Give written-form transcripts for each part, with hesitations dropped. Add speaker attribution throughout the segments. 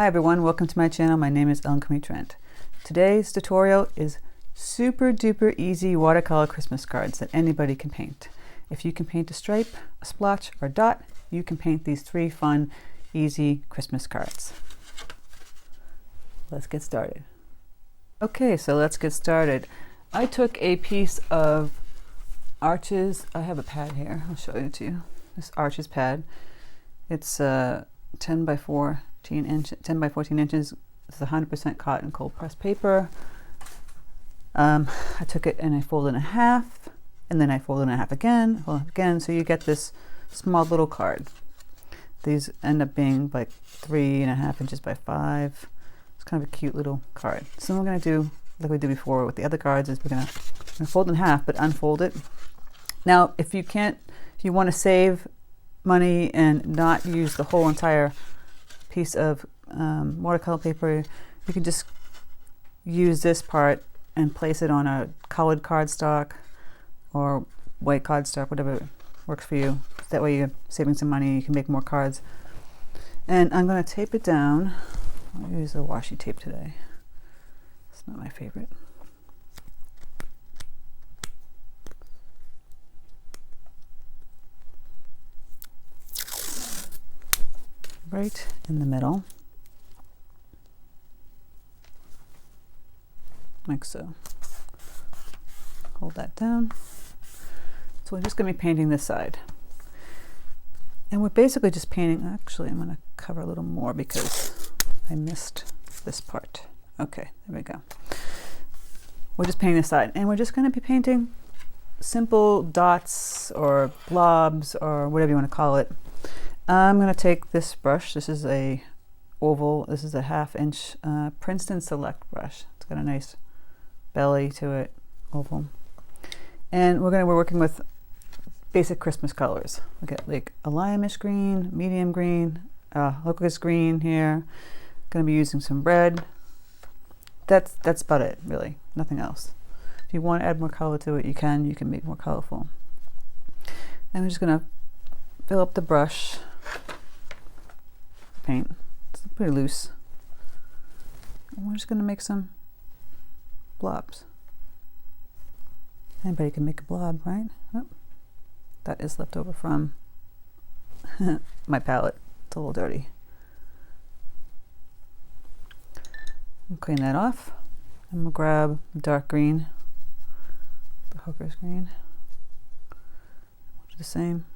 Speaker 1: Hi everyone, welcome to my channel. My name is Crimi-Trent. Today's tutorial is super duper easy watercolor Christmas cards that anybody can paint. If you can paint a stripe, a splotch, or a dot, you can paint these 3 fun, easy Christmas cards. Let's get started. Okay, so let's get started. I took a piece of Arches. I have a pad here. I'll show it to you. This Arches pad. It's 10 by 14 inches. It's 100% cotton cold pressed paper. I took it and I folded in half, and then I folded in half again, so you get this small little card. These end up being like 3.5 inches by 5. It's kind of a cute little card. So what we're going to do, like we did before with the other cards, is we're going to fold in half but unfold it. Now if you want to save money and not use the whole entire piece of watercolor paper, you can just use this part and place it on a colored cardstock or white cardstock, whatever works for you. That way you're saving some money, you can make more cards. And I'm going to tape it down. I'll use the washi tape today. It's not my favorite. Right in the middle, like so. Hold that down. So we're just going to be painting this side, and we're basically just painting. Actually, I'm going to cover a little more because I missed this part. Okay, there we go. We're just painting this side, and we're just going to be painting simple dots or blobs or whatever you want to call it. I'm going to take this brush. This is a oval. This is a 1/2 inch Princeton Select brush. It's got a nice belly to it, oval. And we're working with basic Christmas colors. We got like a limeish green, medium green, locust green here. Going to be using some red. That's about it, really. Nothing else. If you want to add more color to it, you can. You can make more colorful. And we're just going to fill up the brush. Paint. It's pretty loose. And we're just going to make some blobs. Anybody can make a blob, right? Oh, that is left over from my palette. It's a little dirty. I'll clean that off. And we'll grab dark green, the hooker's green. We'll do the same.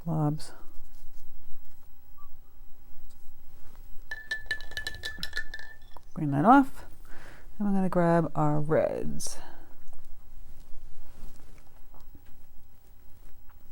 Speaker 1: Blobs. Clean that off. And I'm going to grab our reds.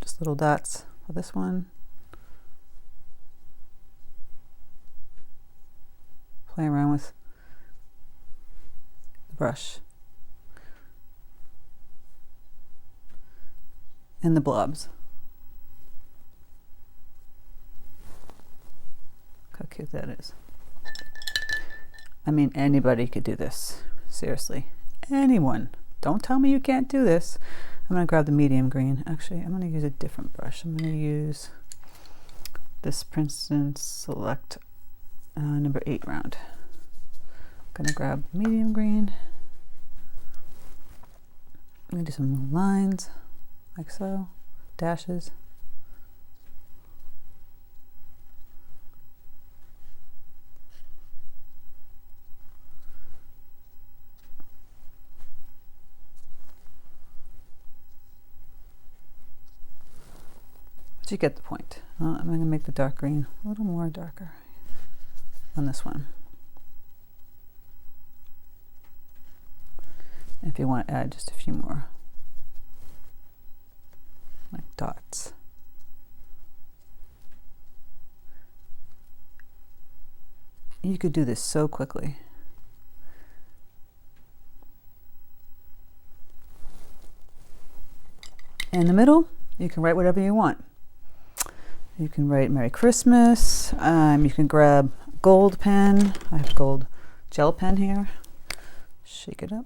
Speaker 1: Just little dots for this one. Play around with the brush. And the blobs. How cute that is. I mean, anybody could do this. Seriously. Anyone. Don't tell me you can't do this. I'm going to grab the medium green. Actually, I'm going to use a different brush. I'm going to use this Princeton Select number 8 round. I'm going to grab medium green. I'm going to do some little lines, like so. Dashes. You get the point. I'm going to make the dark green a little more darker on this one. And if you want to add just a few more, like dots. You could do this so quickly. In the middle, you can write whatever you want. You can write Merry Christmas. You can grab gold pen. I have gold gel pen here. Shake it up.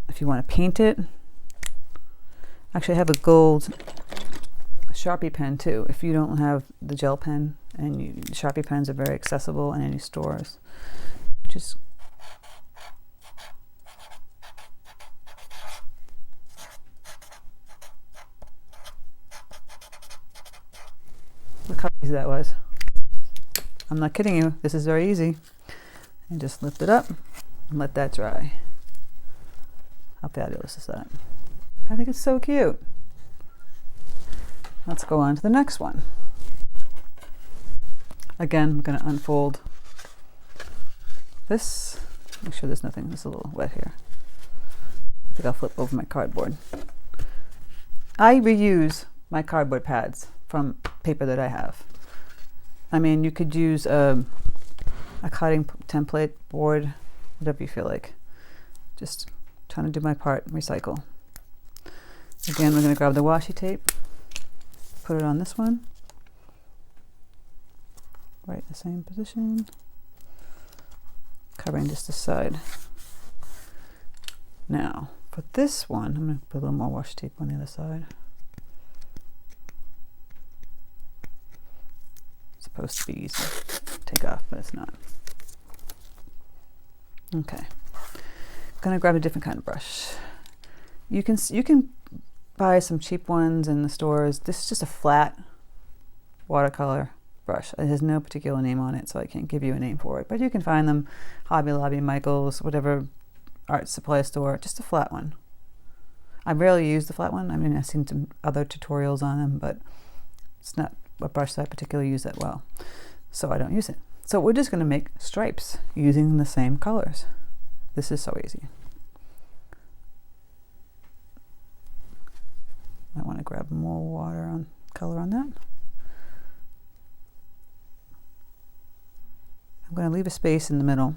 Speaker 1: If you want to paint it, Actually, I have a gold Sharpie pen too. If you don't have the gel pen, and Sharpie pens are very accessible in any stores. Just look how easy that was. I'm not kidding you. This is very easy. And just lift it up and let that dry. How fabulous is that? I think it's so cute. Let's go on to the next one. Again, we're going to unfold this. Make sure there's nothing. It's a little wet here. I think I'll flip over my cardboard. I reuse my cardboard pads from paper that I have. I mean, you could use a cutting template board, whatever you feel like. Just trying to do my part, recycle. Again, we're going to grab the washi tape, put it on this one, right in the same position, covering just this side. Now, for this one, I'm going to put a little more washi tape on the other side. It's supposed to be easy to take off, but it's not. Okay, I'm going to grab a different kind of brush. You can buy some cheap ones in the stores. This is just a flat watercolor brush. It has no particular name on it, so I can't give you a name for it, but you can find them Hobby Lobby, Michael's, whatever art supply store, just a flat one. I rarely use the flat one. I mean, I've seen some other tutorials on them, but it's not a brush that I particularly use that well, so I don't use it. So we're just going to make stripes using the same colors. This is so easy. I want to grab more color on that. I'm going to leave a space in the middle.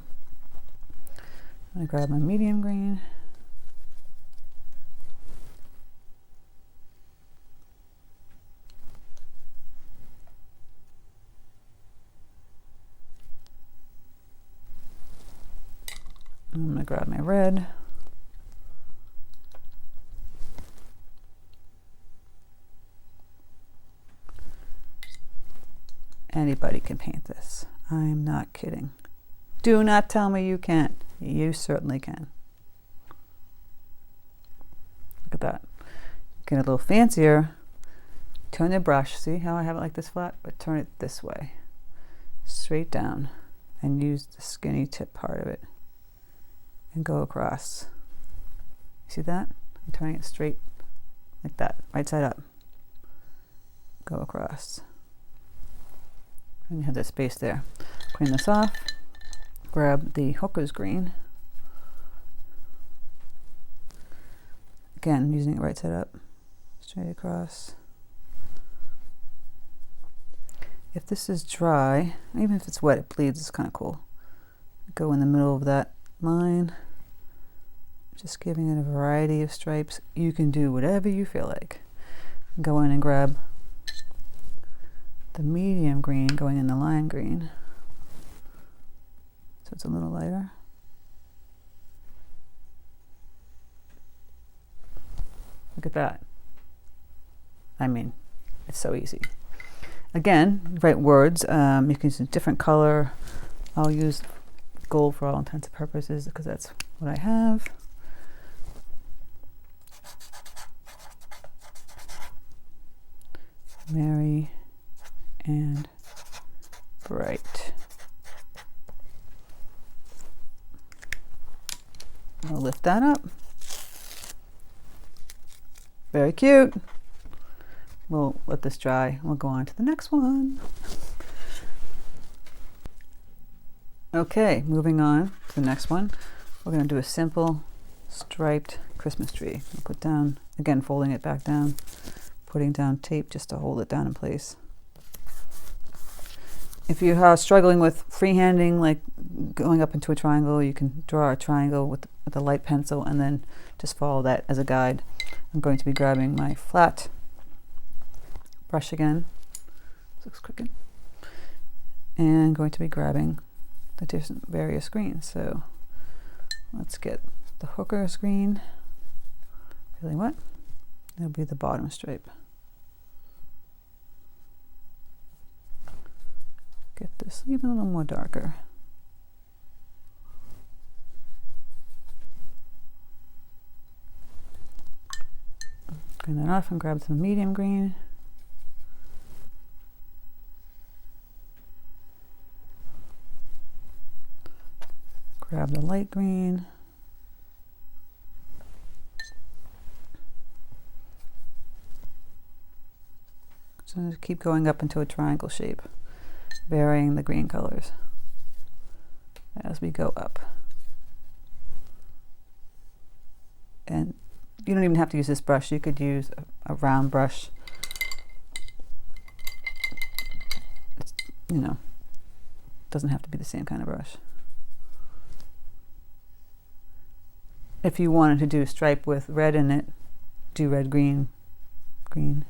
Speaker 1: I'm going to grab my medium green. I'm going to grab my red. Anybody can paint this. I'm not kidding. Do not tell me you can't. You certainly can. Look at that. Get a little fancier. Turn the brush. See how I have it like this flat? But turn it this way. Straight down. And use the skinny tip part of it. And go across. See that? I'm turning it straight like that. Right side up. Go across. And you have that space there. Clean this off. Grab the hooker's green. Again, using it right side up. Straight across. If this is dry, even if it's wet, it bleeds, it's kind of cool. Go in the middle of that line. Just giving it a variety of stripes. You can do whatever you feel like. Go in and grab the medium green going in the lime green. So it's a little lighter. Look at that. I mean, it's so easy. Again, write words. You can use a different color. I'll use gold for all intents and purposes because that's what I have. Merry and bright. I'll lift that up. Very cute. We'll let this dry. We'll go on to the next one. Okay, moving on to the next one. We're going to do a simple striped Christmas tree. We'll put down, again, folding it back down, putting down tape just to hold it down in place. If you are struggling with freehanding, like going up into a triangle, you can draw a triangle with a light pencil and then just follow that as a guide. I'm going to be grabbing my flat brush again. This looks crooked. And going to be grabbing the different various greens. So let's get the hooker's green. Really wet. That'll be the bottom stripe. Get this even a little more darker. Green that off and grab some medium green. Grab the light green. So just keep going up into a triangle shape, varying the green colors as we go up. And you don't even have to use this brush. You could use a round brush. It's, you know, doesn't have to be the same kind of brush. If you wanted to do a stripe with red in it, do red, green, green.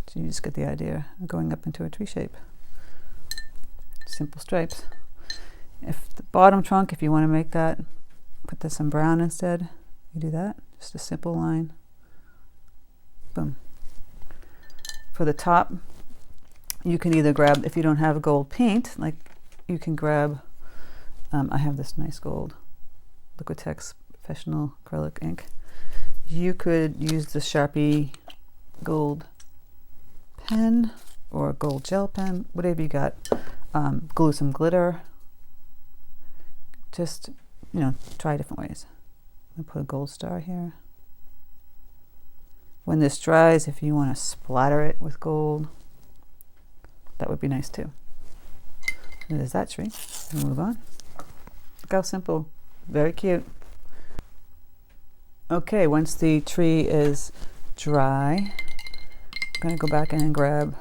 Speaker 1: So you just get the idea of going up into a tree shape. Simple stripes. If the bottom trunk, if you want to make that, put this in brown instead, you do that. Just a simple line. Boom. For the top, you can either grab, if you don't have gold paint, like you can grab, I have this nice gold Liquitex Professional Acrylic ink. You could use the Sharpie gold pen or a gold gel pen, whatever you got. Glue some glitter. Just, you know, try different ways. I'm gonna put a gold star here. When this dries, if you want to splatter it with gold, that would be nice too. There's that tree. We'll move on. Look how simple. Very cute. Okay, once the tree is dry, I'm going to go back in and grab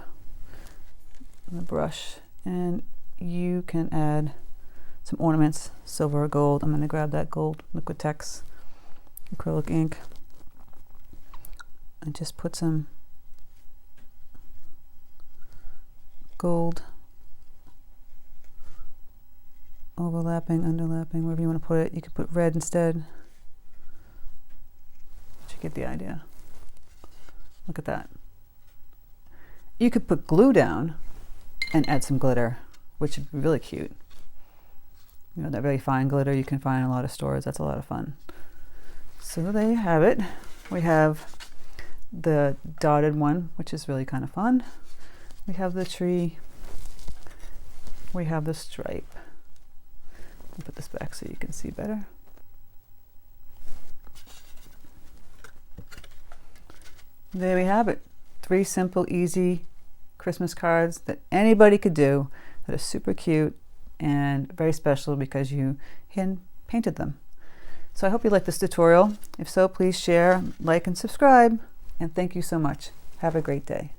Speaker 1: the brush, and you can add some ornaments, silver or gold. I'm going to grab that gold Liquitex acrylic ink and just put some gold overlapping, underlapping, wherever you want to put it. You could put red instead. But you get the idea. Look at that. You could put glue down and add some glitter, which would be really cute. You know, that very fine glitter you can find in a lot of stores. That's a lot of fun. So there you have it. We have the dotted one, which is really kind of fun. We have the tree. We have the stripe. I'll put this back so you can see better. There we have it. 3 simple, easy Christmas cards that anybody could do that are super cute and very special because you hand painted them. So I hope you liked this tutorial. If so, please share, like, and subscribe. And thank you so much. Have a great day.